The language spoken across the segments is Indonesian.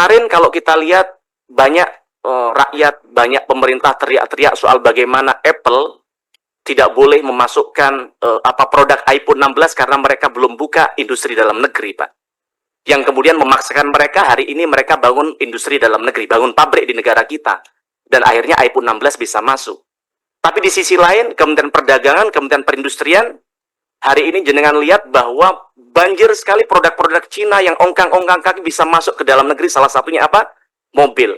kemarin kalau kita lihat banyak rakyat, banyak pemerintah teriak-teriak soal bagaimana Apple tidak boleh memasukkan produk iPhone 16 karena mereka belum buka industri dalam negeri, Pak. Yang kemudian memaksakan mereka hari ini mereka bangun industri dalam negeri, bangun pabrik di negara kita. Dan akhirnya iPhone 16 bisa masuk. Tapi di sisi lain, Kementerian Perdagangan, Kementerian Perindustrian, hari ini jenengan lihat bahwa banjir sekali produk-produk Cina yang ongkang-ongkang kaki bisa masuk ke dalam negeri, salah satunya apa? Mobil.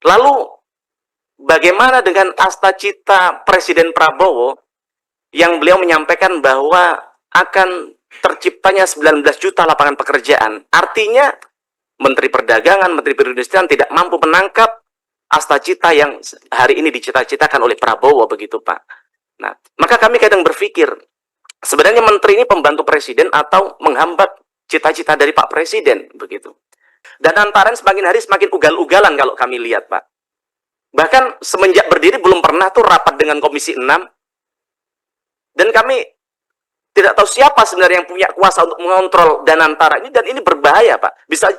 Lalu, bagaimana dengan asta-cita Presiden Prabowo yang beliau menyampaikan bahwa akan terciptanya 19 juta lapangan pekerjaan? Artinya, Menteri Perdagangan, Menteri Perindustrian tidak mampu menangkap asta-cita yang hari ini dicita-citakan oleh Prabowo, begitu Pak. Nah, maka kami kadang berpikir, sebenarnya menteri ini pembantu presiden atau menghambat cita-cita dari Pak Presiden, begitu. Dan antara semakin hari semakin ugal-ugalan kalau kami lihat, Pak. Bahkan semenjak berdiri belum pernah tuh rapat dengan Komisi 6. Dan kami tidak tahu siapa sebenarnya yang punya kuasa untuk mengontrol dan antara ini, dan ini berbahaya, Pak. Bisa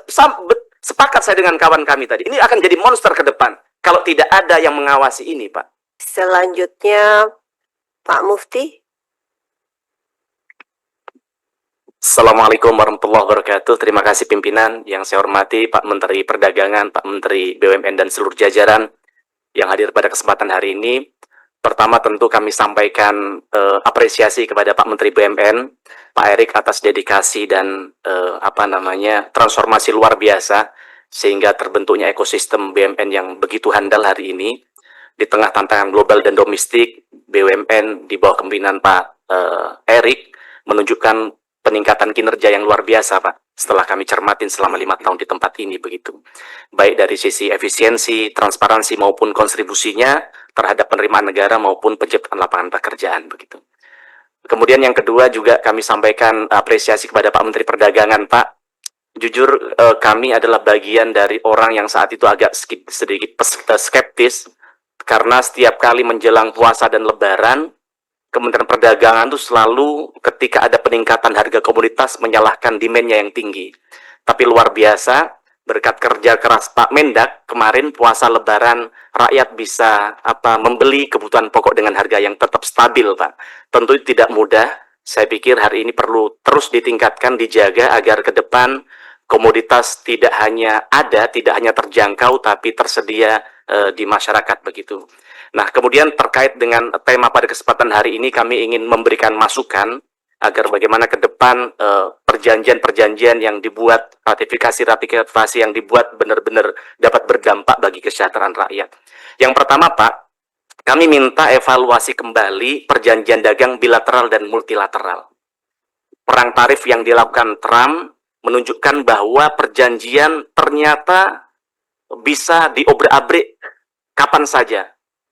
sepakat saya dengan kawan kami tadi. Ini akan jadi monster ke depan kalau tidak ada yang mengawasi ini, Pak. Selanjutnya, Pak Mufti. Assalamualaikum warahmatullahi wabarakatuh. Terima kasih pimpinan. Yang saya hormati Pak Menteri Perdagangan, Pak Menteri BUMN dan seluruh jajaran yang hadir pada kesempatan hari ini. Pertama tentu kami sampaikan apresiasi kepada Pak Menteri BUMN, Pak Erik atas dedikasi dan transformasi luar biasa sehingga terbentuknya ekosistem BUMN yang begitu handal hari ini di tengah tantangan global dan domestik. BUMN di bawah kepemimpinan Pak Erik menunjukkan peningkatan kinerja yang luar biasa, Pak, setelah kami cermatin selama 5 tahun di tempat ini, begitu. Baik dari sisi efisiensi, transparansi maupun kontribusinya terhadap penerimaan negara maupun penciptaan lapangan pekerjaan, begitu. Kemudian yang kedua juga kami sampaikan apresiasi kepada Pak Menteri Perdagangan, Pak. Jujur kami adalah bagian dari orang yang saat itu agak sedikit skeptis karena setiap kali menjelang puasa dan lebaran, Kementerian Perdagangan itu selalu ketika ada peningkatan harga komoditas menyalahkan demand-nya yang tinggi. Tapi luar biasa, berkat kerja keras Pak Mendak, kemarin puasa lebaran rakyat bisa membeli kebutuhan pokok dengan harga yang tetap stabil, Pak. Tentu tidak mudah. Saya pikir hari ini perlu terus ditingkatkan, dijaga agar ke depan komoditas tidak hanya ada, tidak hanya terjangkau, tapi tersedia di masyarakat, begitu. Nah, kemudian terkait dengan tema pada kesempatan hari ini, kami ingin memberikan masukan agar bagaimana ke depan perjanjian-perjanjian yang dibuat, ratifikasi yang dibuat benar-benar dapat berdampak bagi kesejahteraan rakyat. Yang pertama, Pak, kami minta evaluasi kembali perjanjian dagang bilateral dan multilateral. Perang tarif yang dilakukan Trump menunjukkan bahwa perjanjian ternyata bisa diobrak-abrik kapan saja.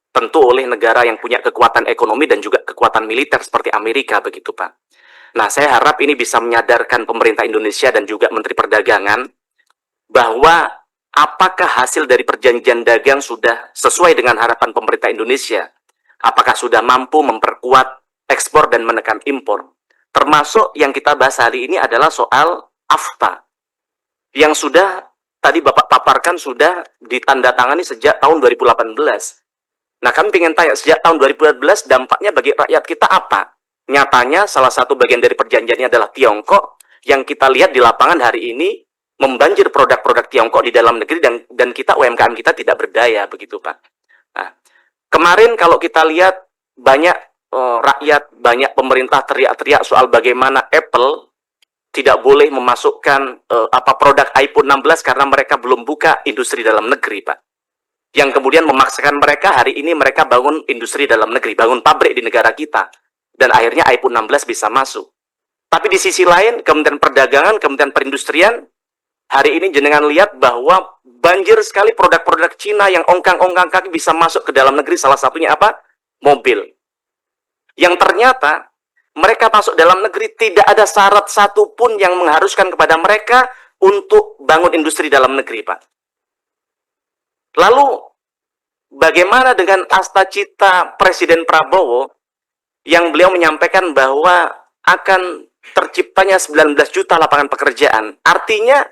Tentu oleh negara yang punya kekuatan ekonomi dan juga kekuatan militer seperti Amerika, begitu Pak. Nah, saya harap ini bisa menyadarkan pemerintah Indonesia dan juga Menteri Perdagangan bahwa apakah hasil dari perjanjian dagang sudah sesuai dengan harapan pemerintah Indonesia? Apakah sudah mampu memperkuat ekspor dan menekan impor? Termasuk yang kita bahas hari ini adalah soal AFTA yang sudah tadi Bapak paparkan sudah ditandatangani sejak tahun 2018. Nah, kami ingin tanya, sejak tahun 2018 dampaknya bagi rakyat kita apa? Nyatanya salah satu bagian dari perjanjiannya adalah Tiongkok, yang kita lihat di lapangan hari ini membanjir produk-produk Tiongkok di dalam negeri dan kita UMKM kita tidak berdaya, begitu Pak. Nah, kemarin kalau kita lihat banyak rakyat, banyak pemerintah teriak-teriak soal bagaimana Apple tidak boleh memasukkan produk iPhone 16 karena mereka belum buka industri dalam negeri, Pak. Yang kemudian memaksakan mereka hari ini mereka bangun industri dalam negeri, bangun pabrik di negara kita. Dan akhirnya iPhone 16 bisa masuk. Tapi di sisi lain, Kementerian Perdagangan, Kementerian Perindustrian, hari ini jenengan lihat bahwa banjir sekali produk-produk Cina yang ongkang-ongkang kaki bisa masuk ke dalam negeri, salah satunya apa? Mobil. Yang ternyata mereka masuk dalam negeri tidak ada syarat satupun yang mengharuskan kepada mereka untuk bangun industri dalam negeri, Pak. Lalu, bagaimana dengan asta-cita Presiden Prabowo yang beliau menyampaikan bahwa akan terciptanya 19 juta lapangan pekerjaan? Artinya,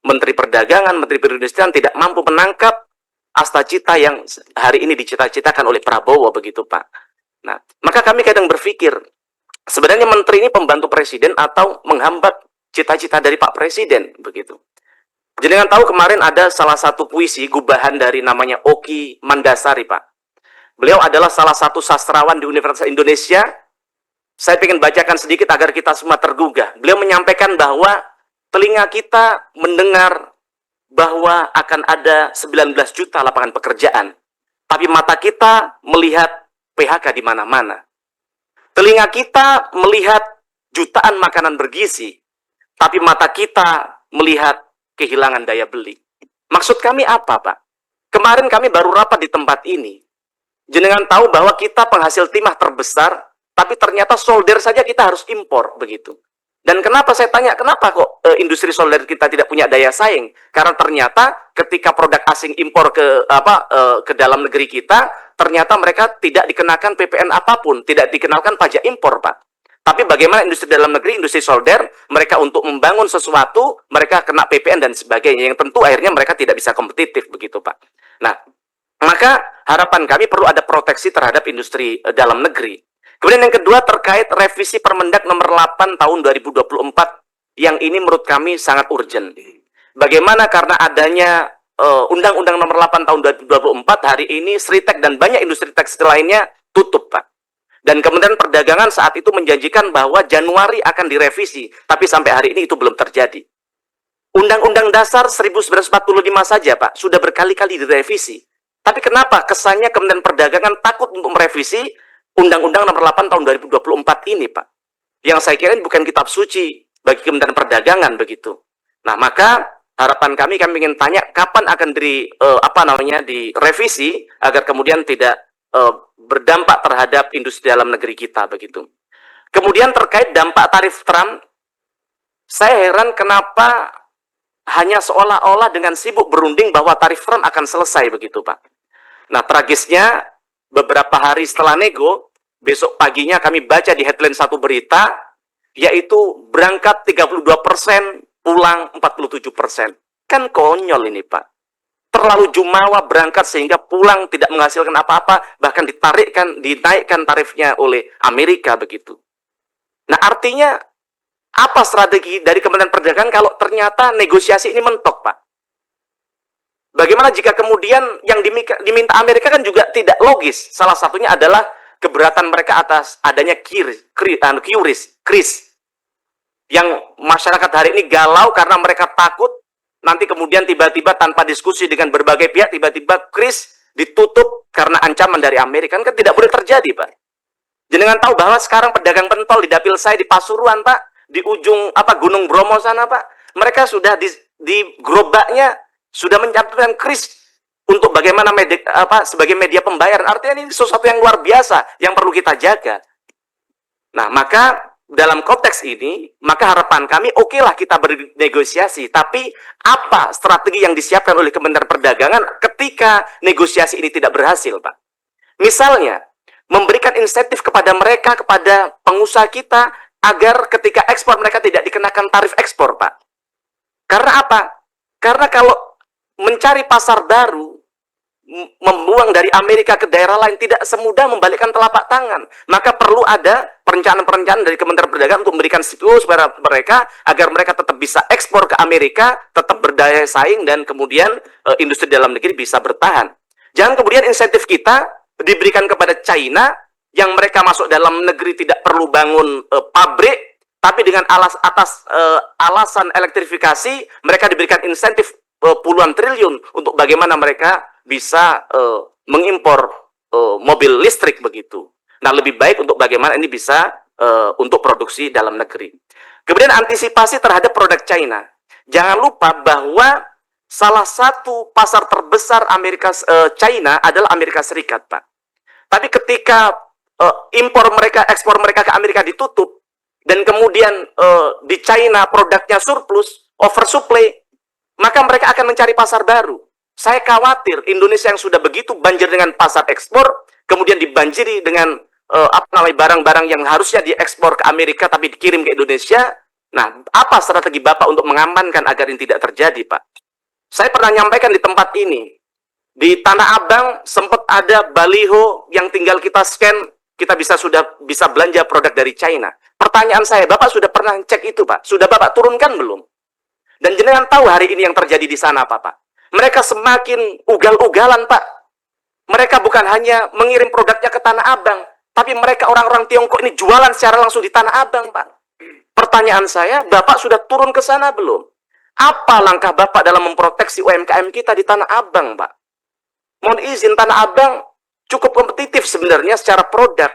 Menteri Perdagangan, Menteri Perindustrian tidak mampu menangkap astacita yang hari ini dicita-citakan oleh Prabowo begitu Pak. Nah, maka kami kadang berpikir, sebenarnya menteri ini pembantu presiden atau menghambat cita-cita dari Pak Presiden begitu. Jenengan tahu kemarin ada salah satu puisi gubahan dari namanya Oki Mandasari Pak. Beliau adalah salah satu sastrawan di Universitas Indonesia. Saya ingin bacakan sedikit agar kita semua tergugah. Beliau menyampaikan bahwa telinga kita mendengar bahwa akan ada 19 juta lapangan pekerjaan. Tapi mata kita melihat PHK di mana-mana. Telinga kita melihat jutaan makanan bergizi. Tapi mata kita melihat kehilangan daya beli. Maksud kami apa, Pak? Kemarin kami baru rapat di tempat ini. Jenengan tahu bahwa kita penghasil timah terbesar, tapi ternyata solder saja kita harus impor, begitu. Dan kenapa saya tanya, kenapa kok industri solder kita tidak punya daya saing? Karena ternyata ketika produk asing impor ke dalam negeri kita, ternyata mereka tidak dikenakan PPN apapun, tidak dikenakan pajak impor, Pak. Tapi bagaimana industri dalam negeri, industri solder, mereka untuk membangun sesuatu, mereka kena PPN dan sebagainya, yang tentu akhirnya mereka tidak bisa kompetitif, begitu Pak. Nah, maka harapan kami perlu ada proteksi terhadap industri dalam negeri. Kemudian yang kedua terkait revisi Permendak nomor 8 tahun 2024, yang ini menurut kami sangat urgent. Bagaimana karena adanya Undang-Undang nomor 8 tahun 2024, hari ini Sritek dan banyak industri tekstil lainnya tutup, Pak. Dan Kementerian Perdagangan saat itu menjanjikan bahwa Januari akan direvisi, tapi sampai hari ini itu belum terjadi. Undang-Undang Dasar 1945 saja, Pak, sudah berkali-kali direvisi. Tapi kenapa kesannya Kementerian Perdagangan takut untuk merevisi Undang-Undang nomor 8 tahun 2024 ini, Pak? Yang saya kira ini bukan kitab suci bagi Kementerian Perdagangan, begitu. Nah, maka harapan kami ingin tanya kapan akan direvisi agar kemudian tidak berdampak terhadap industri dalam negeri kita, begitu. Kemudian terkait dampak tarif Trump, saya heran kenapa hanya seolah-olah dengan sibuk berunding bahwa tarif Trump akan selesai, begitu Pak. Nah, tragisnya beberapa hari setelah nego, besok paginya kami baca di headline satu berita, yaitu berangkat 32%, pulang 47%. Kan konyol ini Pak. Terlalu jumawa berangkat sehingga pulang tidak menghasilkan apa-apa, bahkan dinaikkan tarifnya oleh Amerika, begitu. Nah, artinya apa strategi dari Kementerian Perdagangan kalau ternyata negosiasi ini mentok, Pak? Bagaimana jika kemudian yang diminta Amerika kan juga tidak logis? Salah satunya adalah keberatan mereka atas adanya QRIS, yang masyarakat hari ini galau karena mereka takut nanti kemudian tiba-tiba tanpa diskusi dengan berbagai pihak, tiba-tiba QRIS ditutup karena ancaman dari Amerika. Kan tidak boleh terjadi, Pak. Jenengan tahu bahwa sekarang pedagang pentol di dapil saya di Pasuruan, Pak, di ujung Gunung Bromo sana, Pak, mereka sudah di gerobaknya sudah mencantumkan QRIS untuk bagaimana sebagai media pembayaran. Artinya ini sesuatu yang luar biasa yang perlu kita jaga. Nah, maka dalam konteks ini, maka harapan kami, okelah kita bernegosiasi, tapi apa strategi yang disiapkan oleh Kementerian Perdagangan ketika negosiasi ini tidak berhasil, Pak? Misalnya, memberikan insentif kepada mereka, kepada pengusaha kita, agar ketika ekspor mereka tidak dikenakan tarif ekspor, Pak. Karena apa? Karena kalau mencari pasar baru, membuang dari Amerika ke daerah lain tidak semudah membalikkan telapak tangan. Maka perlu ada perencanaan-perencanaan dari Kementerian Perdagangan untuk memberikan stimulus kepada mereka agar mereka tetap bisa ekspor ke Amerika, tetap berdaya saing, dan kemudian industri dalam negeri bisa bertahan. Jangan kemudian insentif kita diberikan kepada China yang mereka masuk dalam negeri tidak perlu bangun pabrik, tapi dengan alasan elektrifikasi mereka diberikan insentif puluhan triliun untuk bagaimana mereka bisa mengimpor mobil listrik, begitu. Nah, lebih baik untuk bagaimana ini bisa untuk produksi dalam negeri. Kemudian antisipasi terhadap produk China. Jangan lupa bahwa salah satu pasar terbesar China adalah Amerika Serikat, Pak. Tapi ketika ekspor mereka ke Amerika ditutup, dan kemudian di China produknya surplus, oversupply, maka mereka akan mencari pasar baru. Saya khawatir Indonesia yang sudah begitu banjir dengan pasar ekspor, kemudian dibanjiri dengan barang-barang yang harusnya diekspor ke Amerika tapi dikirim ke Indonesia, Nah, apa strategi Bapak untuk mengamankan agar ini tidak terjadi, Pak? Saya pernah nyampaikan di tempat ini. Di Tanah Abang sempat ada baliho yang tinggal kita scan, kita sudah bisa belanja produk dari China. Pertanyaan saya, Bapak sudah pernah cek itu, Pak? Sudah Bapak turunkan belum? Dan jenengan tahu hari ini yang terjadi di sana apa, Pak? Mereka semakin ugal-ugalan, Pak. Mereka bukan hanya mengirim produknya ke Tanah Abang, tapi mereka orang-orang Tiongkok ini jualan secara langsung di Tanah Abang, Pak. Pertanyaan saya, Bapak sudah turun ke sana belum? Apa langkah Bapak dalam memproteksi UMKM kita di Tanah Abang, Pak? Mohon izin, Tanah Abang cukup kompetitif sebenarnya secara produk.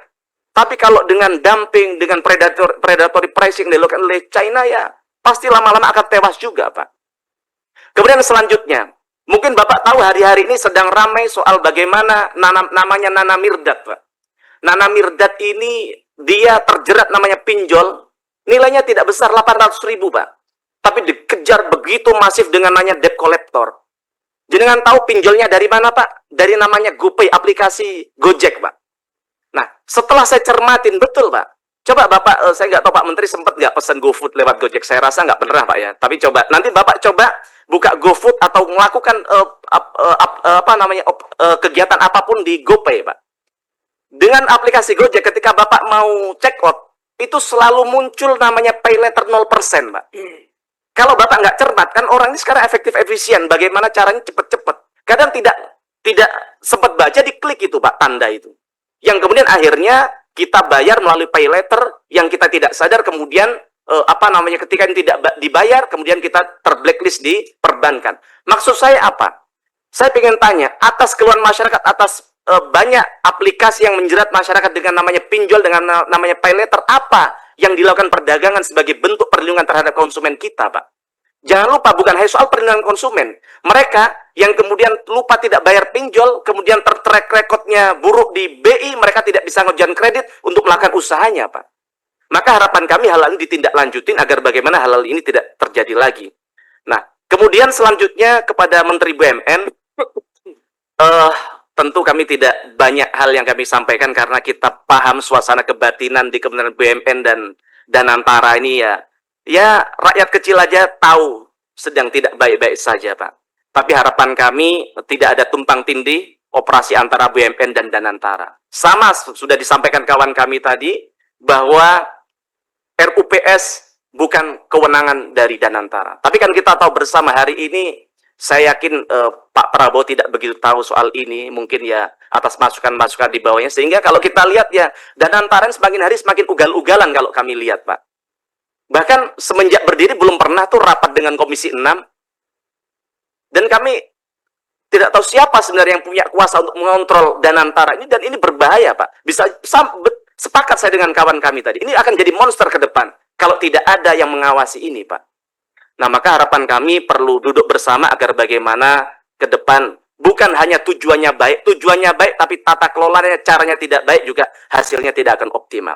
Tapi kalau dengan dumping, dengan predatory pricing dilakukan oleh China, ya pasti lama-lama akan tewas juga, Pak. Kemudian selanjutnya, mungkin Bapak tahu hari-hari ini sedang ramai soal bagaimana namanya Nana Mirdad, Pak. Nana Mirdad ini dia terjerat namanya pinjol, nilainya tidak besar 800.000, Pak. Tapi dikejar begitu masif dengan namanya debt collector. Jenengan tahu pinjolnya dari mana, Pak? Dari namanya GoPay, aplikasi Gojek, Pak. Nah, setelah saya cermatin, betul, Pak. Coba Bapak, saya nggak tahu Pak Menteri sempat nggak pesan GoFood lewat Gojek. Saya rasa nggak pernah, Pak, ya. Tapi coba, nanti Bapak coba buka GoFood atau melakukan kegiatan apapun di GoPay, Pak. Dengan aplikasi Gojek, ketika Bapak mau check out, itu selalu muncul namanya pay later 0%, Pak. Kalau Bapak nggak cermat, kan orang ini sekarang efektif efisien, bagaimana caranya cepet-cepet. Kadang tidak sempat baca, diklik itu, Pak, tanda itu. Yang kemudian akhirnya kita bayar melalui pay later yang kita tidak sadar, kemudian ketika ini tidak dibayar, kemudian kita terblacklist di perbankan. Maksud saya apa? Saya ingin tanya, atas keluhan masyarakat, atas banyak aplikasi yang menjerat masyarakat dengan namanya pinjol, dengan namanya pay later, apa yang dilakukan perdagangan sebagai bentuk perlindungan terhadap konsumen kita, Pak? Jangan lupa, bukan hanya soal perlindungan konsumen. Mereka yang kemudian lupa tidak bayar pinjol, kemudian tertrack recordnya buruk di BI, mereka tidak bisa ngajukan kredit untuk melakukan usahanya, Pak. Maka harapan kami hal ini ditindaklanjutin agar bagaimana hal ini tidak terjadi lagi. Nah, kemudian selanjutnya kepada Menteri BUMN, tentu kami tidak banyak hal yang kami sampaikan karena kita paham suasana kebatinan di Kementerian BUMN dan antara ini ya rakyat kecil aja tahu sedang tidak baik-baik saja, Pak. Tapi harapan kami tidak ada tumpang tindih operasi antara BUMN dan Danantara. Sama sudah disampaikan kawan kami tadi bahwa RUPS bukan kewenangan dari Danantara. Tapi kan kita tahu bersama hari ini, saya yakin Pak Prabowo tidak begitu tahu soal ini, mungkin ya atas masukan-masukan di bawahnya. Sehingga kalau kita lihat ya, Danantara semakin hari semakin ugal-ugalan kalau kami lihat, Pak. Bahkan semenjak berdiri belum pernah tuh rapat dengan Komisi 6. Dan kami tidak tahu siapa sebenarnya yang punya kuasa untuk mengontrol Danantara ini, dan ini berbahaya, Pak. Bisa sepakat saya dengan kawan kami tadi, ini akan jadi monster ke depan kalau tidak ada yang mengawasi ini, Pak. Nah, maka harapan kami perlu duduk bersama agar bagaimana ke depan bukan hanya tujuannya baik, tapi tata kelolanya, caranya tidak baik juga hasilnya tidak akan optimal.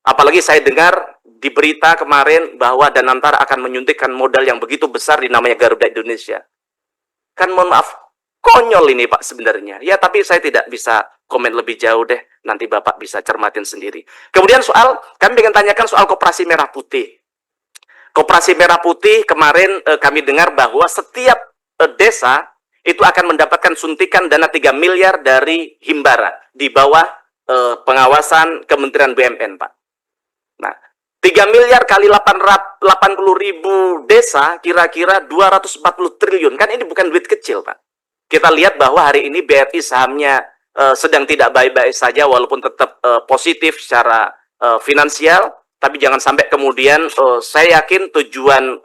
Apalagi saya dengar di berita kemarin bahwa Danantara akan menyuntikkan modal yang begitu besar di namanya Garuda Indonesia. Kan mohon maaf, konyol ini, Pak, sebenarnya. Ya, tapi saya tidak bisa komen lebih jauh deh. Nanti Bapak bisa cermatin sendiri. Kemudian kami ingin tanyakan soal Koperasi Merah Putih. Koperasi Merah Putih kemarin kami dengar bahwa setiap desa itu akan mendapatkan suntikan dana 3 miliar dari Himbara di bawah pengawasan Kementerian BUMN, Pak. Nah, 3 miliar kali 80.000 desa, kira-kira 240 triliun. Kan ini bukan duit kecil, Pak. Kita lihat bahwa hari ini BRI sahamnya sedang tidak baik-baik saja, walaupun tetap positif secara finansial. Tapi jangan sampai kemudian saya yakin tujuan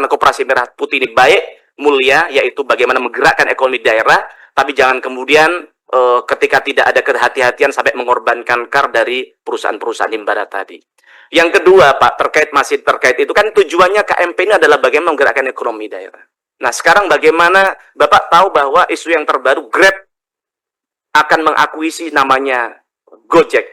Koperasi Merah Putih ini baik, mulia, yaitu bagaimana menggerakkan ekonomi daerah. Tapi jangan kemudian ketika tidak ada kehati-hatian sampai mengorbankan KAR dari perusahaan-perusahaan Himbara tadi. Yang kedua, Pak, masih terkait itu kan tujuannya KMP ini adalah bagaimana menggerakkan ekonomi daerah. Nah, sekarang bagaimana Bapak tahu bahwa isu yang terbaru, Grab akan mengakuisisi namanya Gojek.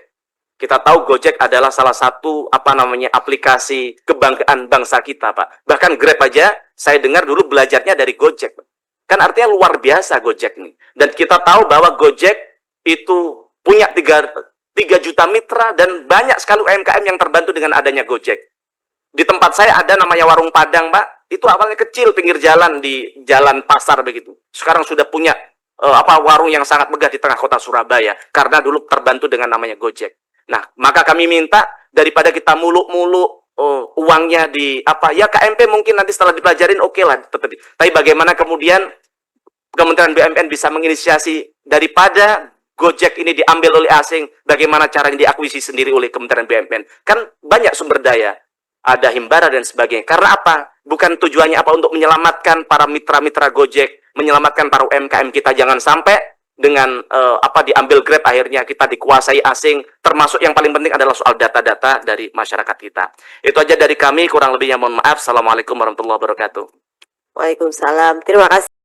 Kita tahu Gojek adalah salah satu aplikasi kebanggaan bangsa kita, Pak. Bahkan Grab aja saya dengar dulu belajarnya dari Gojek, Pak. Kan artinya luar biasa Gojek nih. Dan kita tahu bahwa Gojek itu punya 3 juta mitra dan banyak sekali UMKM yang terbantu dengan adanya Gojek. Di tempat saya ada namanya warung Padang, Pak. Itu awalnya kecil, pinggir jalan, di jalan pasar begitu. Sekarang sudah punya warung yang sangat megah di tengah kota Surabaya, karena dulu terbantu dengan namanya Gojek. Nah, maka kami minta daripada kita muluk-muluk uangnya di ya KMP mungkin nanti setelah dipelajarin oke lah, tapi bagaimana kemudian Kementerian BUMN bisa menginisiasi daripada Gojek ini diambil oleh asing, bagaimana caranya diakuisisi sendiri oleh Kementerian BUMN. Kan banyak sumber daya, ada himbara dan sebagainya. Karena apa? Bukan tujuannya apa untuk menyelamatkan para mitra-mitra Gojek, menyelamatkan para UMKM kita, jangan sampai dengan diambil Grab akhirnya kita dikuasai asing, termasuk yang paling penting adalah soal data-data dari masyarakat kita. Itu aja dari kami, kurang lebihnya mohon maaf. Assalamualaikum warahmatullahi wabarakatuh. Waalaikumsalam. Terima kasih.